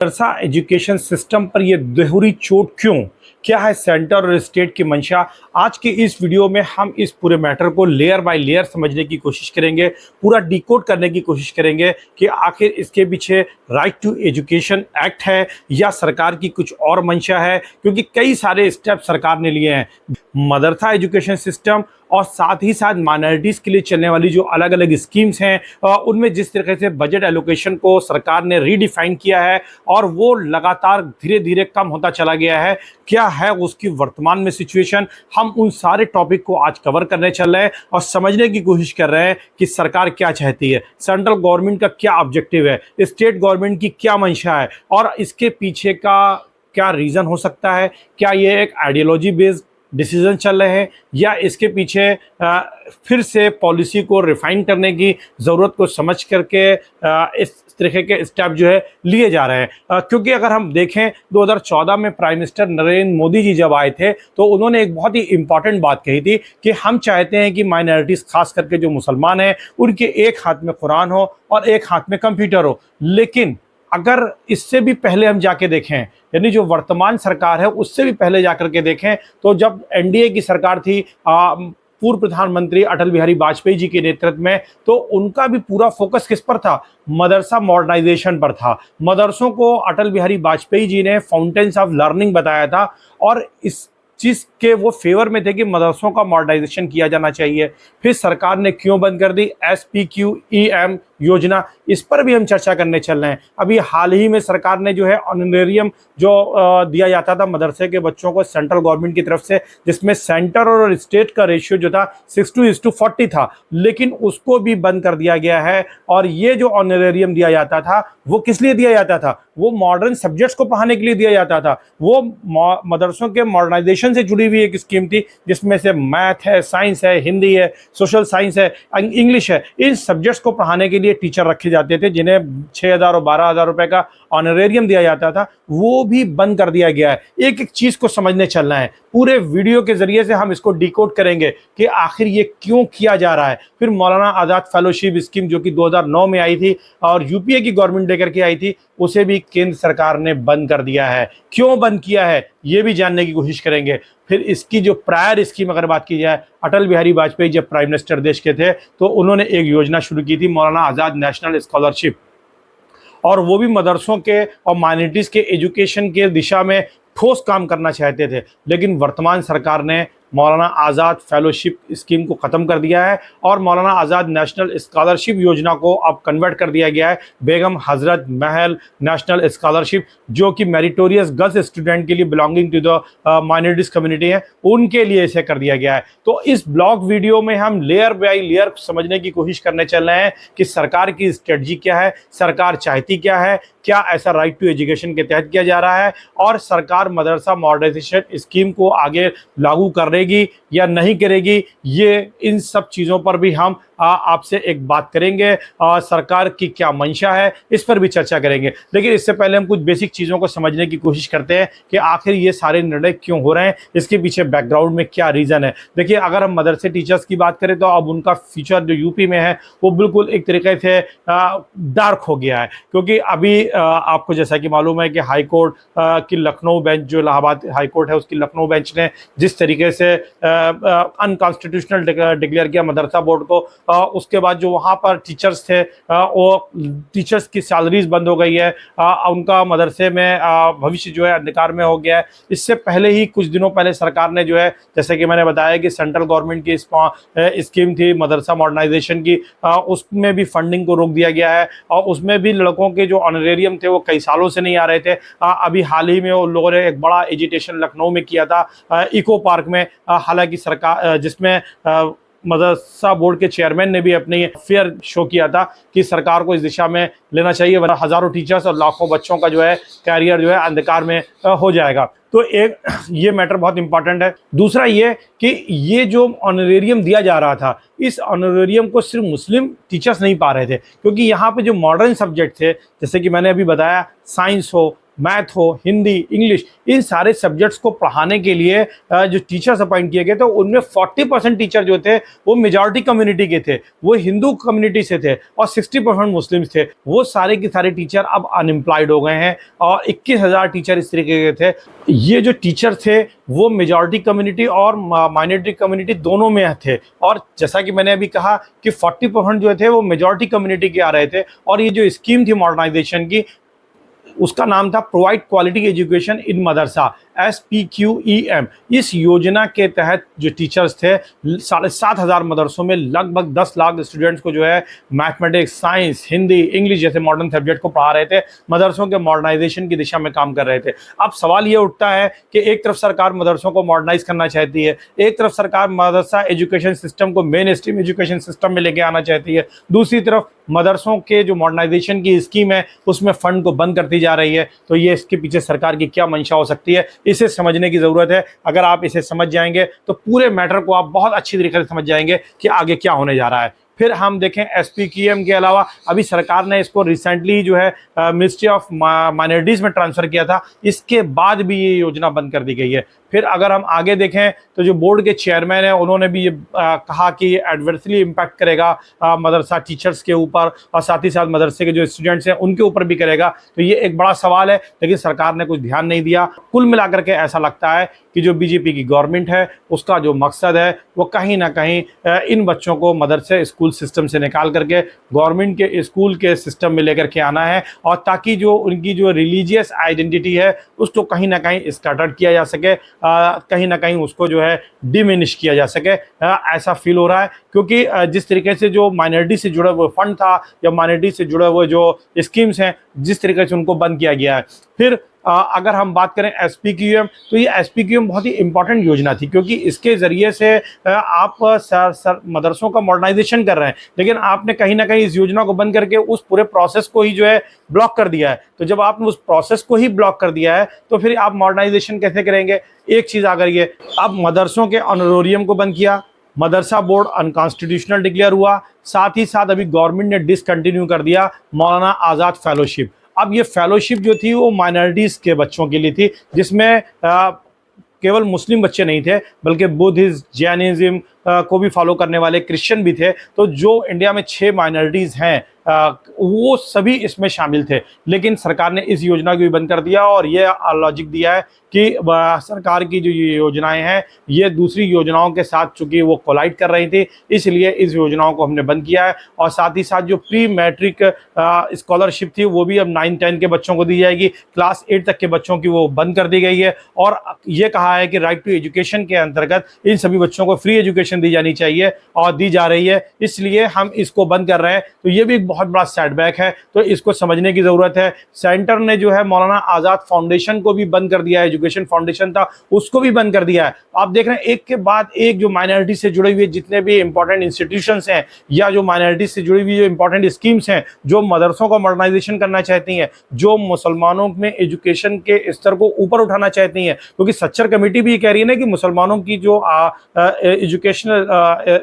मदरसा education system पर यह दोहरी चोट क्यों? क्या है सेंटर और स्टेट की मंशा? आज की इस वीडियो में हम इस पूरे मैटर को लेयर बाय लेयर समझने की कोशिश करेंगे, पूरा डिकोड करने की कोशिश करेंगे कि आखिर इसके पीछे राइट टू एजुकेशन एक्ट है या सरकार की कुछ और मंशा है, क्योंकि कई सारे स्टेप सरकार ने लिए हैं। मदरसा एजुकेशन सिस्टम और साथ ही साथ माइनॉरिटीज़ के लिए चलने वाली जो अलग अलग स्कीम्स हैं, उनमें जिस तरीके से बजट एलोकेशन को सरकार ने रीडिफाइन किया है और वो लगातार धीरे धीरे कम होता चला गया है, क्या है उसकी वर्तमान में सिचुएशन, हम उन सारे टॉपिक को आज कवर करने चल रहे हैं और समझने की कोशिश कर रहे हैं कि सरकार क्या चाहती है, सेंट्रल गवर्नमेंट का क्या ऑब्जेक्टिव है, स्टेट गवर्नमेंट की क्या मंशा है और इसके पीछे का क्या रीज़न हो सकता है। क्या ये एक आइडियोलॉजी बेस्ड डिसीजन चल रहे हैं या इसके पीछे फिर से पॉलिसी को रिफाइन करने की ज़रूरत को समझ करके इस तरीके के स्टेप जो है लिए जा रहे हैं। क्योंकि अगर हम देखें 2014 में प्राइम मिनिस्टर नरेंद्र मोदी जी जब आए थे तो उन्होंने एक बहुत ही इंपॉर्टेंट बात कही थी कि हम चाहते हैं कि माइनॉरिटीज़ खास करके जो मुसलमान हैं उनके एक हाथ में कुरान हो और एक हाथ में कंप्यूटर हो। लेकिन अगर इससे भी पहले हम जाके देखें, यानी जो वर्तमान सरकार है उससे भी पहले जाकर के देखें, तो जब एनडीए की सरकार थी पूर्व प्रधानमंत्री अटल बिहारी वाजपेयी जी के नेतृत्व में, तो उनका भी पूरा फोकस किस पर था? मदरसा मॉडर्नाइजेशन पर था। मदरसों को अटल बिहारी वाजपेयी जी ने फाउंटेन्स ऑफ लर्निंग बताया था और इस चीज़ के वो फेवर में थे कि मदरसों का मॉडर्नाइजेशन किया जाना चाहिए। फिर सरकार ने क्यों बंद कर दी? SPQEM योजना, इस पर भी हम चर्चा करने चल रहे हैं। अभी हाल ही में सरकार ने जो है ऑनरेरियम जो दिया जाता था मदरसे के बच्चों को सेंट्रल गवर्नमेंट की तरफ से, जिसमें सेंटर और स्टेट का रेशियो जो था 60:40 था, लेकिन उसको भी बंद कर दिया गया है। और ये जो ऑनरेरियम दिया जाता था वो किस लिए दिया जाता था? वो मॉडर्न सब्जेक्ट्स को पढ़ाने के लिए दिया जाता था। वो मदरसों के मॉडर्नाइजेशन से जुड़ी हुई एक स्कीम थी जिसमें से मैथ है, साइंस है, हिंदी है, सोशल साइंस है, इंग्लिश है। इन सब्जेक्ट्स को पढ़ाने के लिए टीचर रखे जाते थे जिन्हें 6,000 और 12,000 रुपए का ऑनरेरियम दिया जाता था, वो भी बंद कर दिया गया है। एक एक चीज को समझने चलना है, पूरे वीडियो के जरिए से हम इसको डिकोड करेंगे कि आखिर ये क्यों किया जा रहा है। फिर मौलाना आज़ाद फेलोशिप स्कीम जो कि 2009 में आई थी और यूपीए की गवर्नमेंट लेकर के आई थी, उसे भी केंद्र सरकार ने बंद कर दिया है। क्यों बंद किया है ये भी जानने की कोशिश करेंगे। फिर इसकी जो प्रायर स्कीम अगर बात की जाए, अटल बिहारी वाजपेयी जब प्राइम मिनिस्टर देश के थे तो उन्होंने एक योजना शुरू की थी, मौलाना आज़ाद नेशनल स्कॉलरशिप, और वो भी मदरसों के और माइनॉरिटीज़ के एजुकेशन के दिशा में ठोस काम करना चाहते थे। लेकिन वर्तमान सरकार ने मौलाना आज़ाद फेलोशिप स्कीम को ख़त्म कर दिया है और मौलाना आज़ाद नेशनल स्कॉलरशिप योजना को अब कन्वर्ट कर दिया गया है बेगम हज़रत महल नेशनल स्कॉलरशिप, जो कि मेरिटोरियस गर्ल्स स्टूडेंट के लिए belonging to the minorities community है, उनके लिए इसे कर दिया गया है। तो इस ब्लॉग वीडियो में हम लेयर बाय लेयर समझने की कोशिश करने चल रहे हैं कि सरकार की स्ट्रेटजी क्या है, सरकार चाहती क्या है, क्या ऐसा राइट टू एजुकेशन के तहत किया जा रहा है और सरकार मदरसा मॉडर्नाइजेशन स्कीम को आगे लागू करेगी या नहीं करेगी। ये इन सब चीज़ों पर भी हम आपसे एक बात करेंगे। सरकार की क्या मंशा है इस पर भी चर्चा करेंगे। लेकिन इससे पहले हम कुछ बेसिक चीज़ों को समझने की कोशिश करते हैं कि आखिर ये सारे निर्णय क्यों हो रहे हैं, इसके पीछे बैकग्राउंड में क्या रीज़न है। देखिए, अगर हम मदरसे टीचर्स की बात करें तो अब उनका फ्यूचर जो यूपी में है वो बिल्कुल एक तरीके से डार्क हो गया है, क्योंकि अभी आपको जैसा कि मालूम है कि हाई कोर्ट की लखनऊ बेंच, जो इलाहाबाद हाई कोर्ट है उसकी लखनऊ बेंच ने जिस तरीके से अनकॉन्स्टिट्यूशनल डिक्लेयर किया मदरसा बोर्ड को, उसके बाद जो वहाँ पर टीचर्स थे वो टीचर्स की सैलरीज बंद हो गई है, उनका मदरसे में भविष्य जो है अंधकार में हो गया है। इससे पहले ही कुछ दिनों पहले सरकार ने जो है, जैसे कि मैंने बताया कि सेंट्रल गवर्नमेंट की स्कीम थी मदरसा मॉडर्नाइजेशन की, उसमें भी फंडिंग को रोक दिया गया है और उसमें भी लड़कों के जो ऑनरेरियम थे वो कई सालों से नहीं आ रहे थे। अभी हाल ही में उन लोगों ने एक बड़ा एजिटेशन लखनऊ में किया था इको पार्क में, हालांकि सरकार जिसमें मदरसा बोर्ड के चेयरमैन ने भी अपनी फेयर शो किया था कि सरकार को इस दिशा में लेना चाहिए, वरना हज़ारों टीचर्स और लाखों बच्चों का जो है कैरियर जो है अंधकार में हो जाएगा। तो एक ये मैटर बहुत इंपॉर्टेंट है। दूसरा ये कि ये जो ऑनरेरियम दिया जा रहा था, इस ऑनरेरियम को सिर्फ मुस्लिम टीचर्स नहीं पा रहे थे, क्योंकि यहाँ पे जो मॉडर्न सब्जेक्ट थे, जैसे कि मैंने अभी बताया, साइंस हो, मैथ हो, हिंदी, इंग्लिश, इन सारे सब्जेक्ट्स को पढ़ाने के लिए जो टीचर्स अपॉइंट किए गए थे उनमें 40% टीचर जो थे वो मेजॉरिटी कम्युनिटी के थे, वो हिंदू कम्युनिटी से थे और 60% मुस्लिम्स थे। वो सारे के सारे टीचर अब अनएम्प्लॉयड हो गए हैं और 21,000 टीचर इस तरीके के थे। ये जो टीचर थे वो मेजॉरिटी कम्युनिटी और माइनॉरिटी कम्युनिटी दोनों में थे और जैसा कि मैंने अभी कहा कि 40% जो थे वो मेजॉरिटी कम्युनिटी के आ रहे थे। और ये जो स्कीम थी मॉडर्नाइजेशन की, उसका नाम था provide quality education in Madrasa, SPQEM। इस योजना के तहत जो टीचर्स थे 7,500 मदरसों में लगभग 10 लाख स्टूडेंट्स को जो है मैथमेटिक्स, साइंस, हिंदी, इंग्लिश जैसे मॉडर्न सब्जेक्ट को पढ़ा रहे थे, मदरसों के मॉडर्नाइजेशन की दिशा में काम कर रहे थे। अब सवाल ये उठता है कि एक तरफ सरकार मदरसों को मॉडर्नाइज करना चाहती है, एक तरफ सरकार मदरसा एजुकेशन सिस्टम को मेन स्ट्रीम एजुकेशन सिस्टम में लेके आना चाहती है, दूसरी तरफ मदरसों के जो मॉडर्नाइजेशन की स्कीम है उसमें फंड को बंद करती जा रही है। तो ये इसके पीछे सरकार की क्या मंशा हो सकती है, इसे समझने की ज़रूरत है। अगर आप इसे समझ जाएंगे तो पूरे मैटर को आप बहुत अच्छी तरीके से समझ जाएंगे कि आगे क्या होने जा रहा है। फिर हम देखें SPQM के अलावा अभी सरकार ने इसको रिसेंटली जो है मिनिस्ट्री ऑफ माइनॉरिटीज़ में ट्रांसफ़र किया था, इसके बाद भी ये योजना बंद कर दी गई है। फिर अगर हम आगे देखें तो जो बोर्ड के चेयरमैन हैं उन्होंने भी ये कहा कि ये एडवर्सली इम्पैक्ट करेगा मदरसा टीचर्स के ऊपर और साथ ही साथ मदरसे के जो स्टूडेंट्स हैं उनके ऊपर भी करेगा। तो ये एक बड़ा सवाल है, लेकिन सरकार ने कुछ ध्यान नहीं दिया। कुल मिलाकर के ऐसा लगता है कि जो BJP की गवर्नमेंट है उसका जो मकसद है वो कहीं ना कहीं इन बच्चों को मदरसे स्कूल सिस्टम से निकाल करके गवर्नमेंट के स्कूल के सिस्टम में लेकर के आना है, और ताकि जो उनकी जो रिलीजियस आइडेंटिटी है उसको कहीं ना कहीं स्कैटर्ड किया जा सके, कहीं ना कहीं उसको जो है डिमिनिश किया जा सके। ऐसा फील हो रहा है क्योंकि जिस तरीके से जो माइनॉरिटी से जुड़ा हुआ फंड था या माइनॉरिटी से जुड़े हुए जो स्कीम्स हैं जिस तरीके से उनको बंद किया गया है। फिर अगर हम बात करें SPQM, तो ये SPQM बहुत ही इंपॉर्टेंट योजना थी क्योंकि इसके ज़रिए से आप मदरसों का मॉडर्नाइजेशन कर रहे हैं, लेकिन आपने कहीं ना कहीं इस योजना को बंद करके उस पूरे प्रोसेस को ही जो है ब्लॉक कर दिया है। तो जब आपने उस प्रोसेस को ही ब्लॉक कर दिया है तो फिर आप मॉडर्नाइजेशन कैसे करेंगे। एक चीज़ अगर ये अब मदरसों के ऑनरोरियम को बंद किया, मदरसा बोर्ड अनकॉन्स्टिट्यूशनल डिक्लेयर हुआ, साथ ही साथ अभी गवर्नमेंट ने डिसकंटिन्यू कर दिया मौलाना आज़ाद फेलोशिप। अब ये फेलोशिप जो थी वो माइनॉरिटीज़ के बच्चों के लिए थी, जिसमें केवल मुस्लिम बच्चे नहीं थे बल्कि बुद्धिज्म, जैनिज्म को भी फॉलो करने वाले क्रिश्चियन भी थे। तो जो इंडिया में 6 माइनॉरिटीज़ हैं वो सभी इसमें शामिल थे, लेकिन सरकार ने इस योजना को भी बंद कर दिया और ये लॉजिक दिया है कि सरकार की जो ये योजनाएं हैं ये दूसरी योजनाओं के साथ चूँकि वो कोलाइड कर रही थी, इसलिए इस योजनाओं को हमने बंद किया है। और साथ ही साथ जो प्री मैट्रिक स्कॉलरशिप थी वो भी अब 9-10 के बच्चों को दी जाएगी, क्लास 8 तक के बच्चों की वो बंद कर दी गई है। और ये कहा है कि राइट टू एजुकेशन के अंतर्गत इन सभी बच्चों को फ्री एजुकेशन दी जानी चाहिए और दी जा रही है, इसलिए हम इसको बंद कर रहे हैं। तो ये भी एक बहुत बड़ा सेटबैक है, तो इसको समझने की ज़रूरत है। सेंटर ने जो है मौलाना आज़ाद फाउंडेशन को भी बंद कर दिया है, एजुकेशन फाउंडेशन था उसको भी बंद कर दिया है। आप देख रहे हैं एक के बाद एक जो माइनॉरिटी से जुड़े हुए जितने भी इंपॉर्टेंट इंस्टीट्यूशंस हैं या जो माइनॉरिटी से जुड़ी हुई जो इंपॉर्टेंट स्कीम्स हैं, जो मदरसों का मॉडर्नाइजेशन करना चाहती हैं, जो मुसलमानों में एजुकेशन के स्तर को ऊपर उठाना चाहती हैं, क्योंकि सच्चर कमेटी भी ये कह रही है ना कि मुसलमानों की जो एजुकेशनल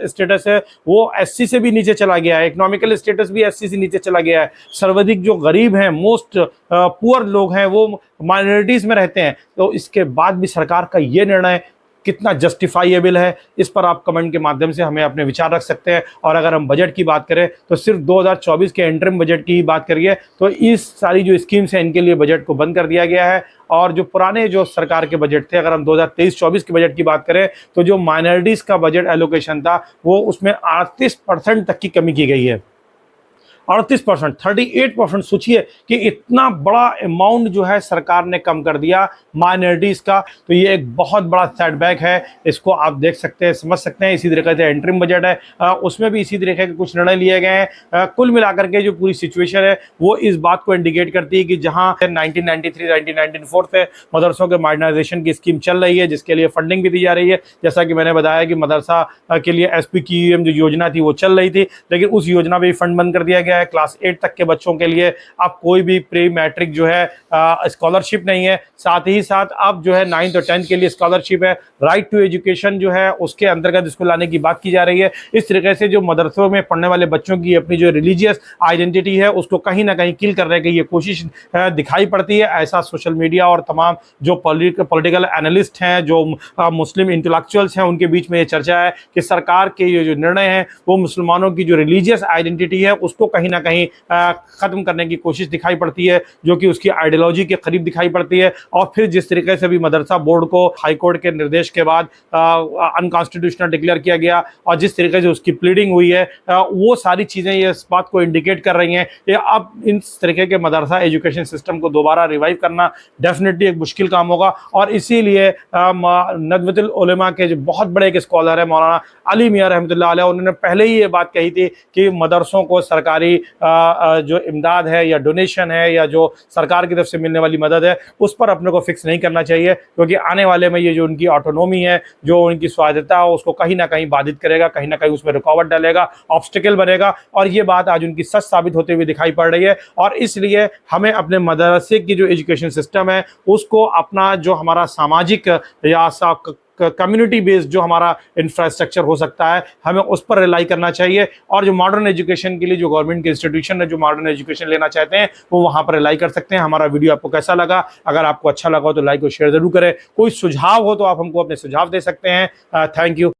स्टेटस है वो SC से भी नीचे चला गया है, इकोनॉमिकल स्टेटस भी SC से नीचे चला गया है। सर्वाधिक जो गरीब हैं, मोस्ट पुअर लोग हैं, वो माइनॉरिटीज़ में रहते हैं। तो इसके बाद भी सरकार का ये निर्णय कितना जस्टिफाइएबल है, इस पर आप कमेंट के माध्यम से हमें अपने विचार रख सकते हैं। और अगर हम बजट की बात करें तो सिर्फ 2024 के इंटरिम बजट की ही बात करिए तो इस सारी जो स्कीम्स हैं इनके लिए बजट को बंद कर दिया गया है। और जो पुराने जो सरकार के बजट थे, अगर हम 2023-24 के बजट की बात करें तो जो माइनॉरिटीज़ का बजट एलोकेशन था वो उसमें 38% तक की कमी की गई है। 38%, 38%। सोचिए कि इतना बड़ा अमाउंट जो है सरकार ने कम कर दिया माइनॉरिटीज़ का, तो ये एक बहुत बड़ा सेटबैक है। इसको आप देख सकते हैं, समझ सकते हैं। इसी तरीके से इंटरिम बजट है, उसमें भी इसी तरीके के कुछ निर्णय लिए गए हैं। कुल मिलाकर के जो पूरी सिचुएशन है वो इस बात को इंडिकेट करती है कि जहां 1993-1994 से मदरसों के मॉडर्नाइजेशन की स्कीम चल रही है, जिसके लिए फंडिंग भी दी जा रही है। जैसा कि मैंने बताया कि मदरसा के लिए SPQM जो योजना थी वो चल रही थी, लेकिन उस योजना पर भी फंड बंद कर दिया गया दिया है क्लास 8 तक के बच्चों के लिए। अब कोई भी प्री मैट्रिक जो है स्कॉलरशिप नहीं है, साथ ही साथ अब जो है 9th और 10th के लिए स्कॉलरशिप है। राइट टू एजुकेशन जो है उसके अंतर्गत इसको लाने की बात की जा रही है। इस तरीके से जो मदरसों में पढ़ने वाले बच्चों की अपनी जो रिलीजियस आइडेंटिटी है उसको कहीं ना कहीं किल करने की ये कोशिश दिखाई पड़ती है। ऐसा सोशल मीडिया और तमाम जो पॉलिटिकल एनालिस्ट हैं, जो मुस्लिम इंटेलेक्चुअल्स हैं, उनके बीच में ये चर्चा है कि सरकार के ये जो निर्णय हैं वो मुसलमानों की जो रिलीजियस आइडेंटिटी है उसको कहीं ना कहीं ख़त्म करने की कोशिश दिखाई पड़ती है, जो कि उसकी आइडियोलॉजी के करीब दिखाई पड़ती है। और फिर जिस तरीके से भी मदरसा बोर्ड को हाईकोर्ट के निर्देश के बाद अनकॉन्स्टिट्यूशनल डिक्लेयर किया गया और जिस तरीके से उसकी प्लीडिंग हुई है, वो सारी चीज़ें ये इस बात को इंडिकेट कर रही हैं कि अब इस तरीके के मदरसा एजुकेशन सिस्टम को दोबारा रिवाइव करना डेफिनेटली एक मुश्किल काम होगा। और इसीलिए नदवतुल उलमा के जो बहुत बड़े एक स्कॉलर है मौलाना अली मियां रहमतुल्लाह अलैह, उन्होंने पहले ही ये बात कही थी कि मदरसों को सरकारी जो इमदाद है या डोनेशन है या जो सरकार की तरफ से मिलने वाली मदद है उस पर अपने को फिक्स नहीं करना चाहिए, क्योंकि आने वाले में ये जो उनकी ऑटोनोमी है, जो उनकी स्वायत्तता है, उसको कहीं ना कहीं बाधित करेगा, कहीं ना कहीं उसमें रुकावट डालेगा, ऑब्स्टिकल बनेगा। और ये बात आज उनकी सच साबित होते हुए दिखाई पड़ रही है। और इसलिए हमें अपने मदरसे की जो एजुकेशन सिस्टम है उसको अपना जो हमारा सामाजिक या कम्युनिटी बेस्ड जो हमारा इंफ्रास्ट्रक्चर हो सकता है हमें उस पर रिलाई करना चाहिए। और जो मॉडर्न एजुकेशन के लिए जो गवर्नमेंट के इंस्टीट्यूशन है जो मॉडर्न एजुकेशन लेना चाहते हैं वो वहाँ पर रिलाई कर सकते हैं। हमारा वीडियो आपको कैसा लगा? अगर आपको अच्छा लगा हो तो लाइक और शेयर जरूर करें। कोई सुझाव हो तो आप हमको अपने सुझाव दे सकते हैं। Thank you.